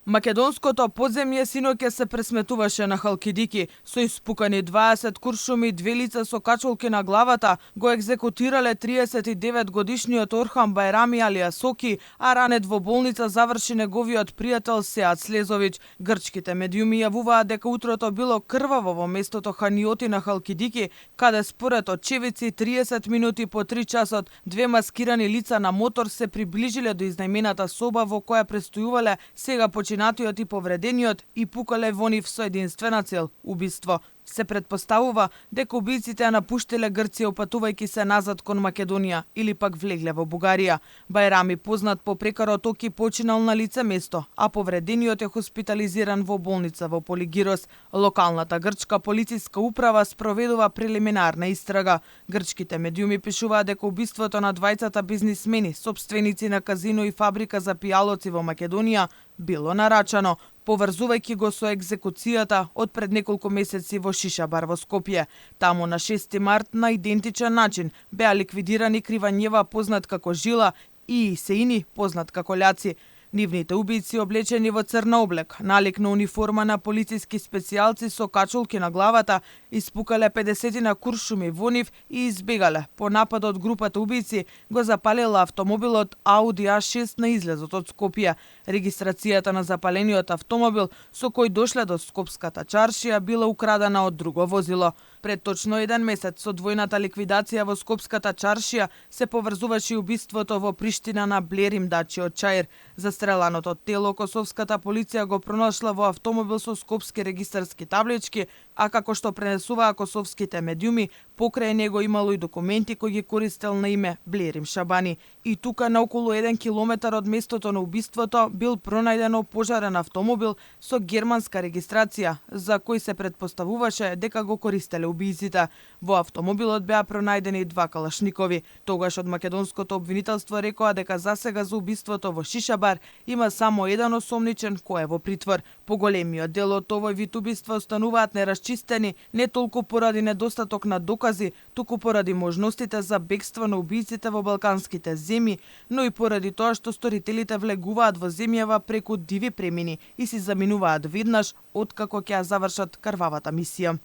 Македонското подземје синоќа се пресметуваше на Халкидики. Со испукани 20 куршуми, 2 лица со качулки на главата го екзекутирале 39 годишниот Орхан Бајрами алија Соки, а ранет во болница заврши неговиот пријател Сеат Слезовиќ. Грчките медиуми јавуваат дека утрото било крваво во местото Ханиоти на Халкидики, каде според очевици 30 минути по 3 часот две маскирани лица на мотор се приближиле до изнајмената соба во која престојувале сега починатиот и повредениот и пукале во нив со единствена цел – убиство. Се претпоставува дека убијците ја напуштиле Грција опатувајќи се назад кон Македонија или пак влегле во Бугарија. Бајрами, познат по прекарот Оки, починал на лице место, а повредениот е хоспитализиран во болница во Полигирос. Локалната грчка полициска управа спроведува прелиминарна истрага. Грчките медиуми пишуваат дека убиството на двајцата бизнисмени, собственици на казино и фабрика за пијалоци во Македонија, било нарачано, поврзувајќи го со екзекуцијата од пред неколку месеци во Шишабар во Скопје. Таму на 6 март на идентичен начин беа ликвидирани Кривањева, познат како Жила, и Исеини, познат како Љаци. Нивните убијци, облечени во црна облек, налик на униформа на полициски специјалци со качулки на главата, испукале 50 куршуми во нив и избегале. По напад од групата убијци го запалила автомобилот Ауди А6 на излезот од Скопје. Регистрацијата на запалениот автомобил со кој дошле до Скопската чаршија била украдена од друго возило. Пред точно 1 месец со двојната ликвидација во Скопската чаршија се поврзуваше и убиството во Приштина на Блерим Дачиот Чаир. Застреланото тело косовската полиција го пронашла во автомобил со скопски регистарски таблички, а како што пренесуваа косовските медиуми, покрај него имало и документи кои ги користел на име Блерим Шабани. И тука на околу 1 километар од местото на убиството бил пронајден опожарен автомобил со германска регистрација, за кој се претпоставуваше дека го користеле убијците. Во автомобилот беа пронајдени 2 калашникови. Тогаш од македонското обвинителство рекоа дека засега за убиството во Шишабар има само еден осомничен кој е во притвор. Поголемиот дел од овој вид убиства остануваат нерасчистени не толку поради недостаток на докази, туку поради можностите за бегство на убијците во балканските земји, но и поради тоа што сторителите влегуваат во земјава преку диви премини и си заминуваат веднаш откако ќе ја завршат крвавата мисија.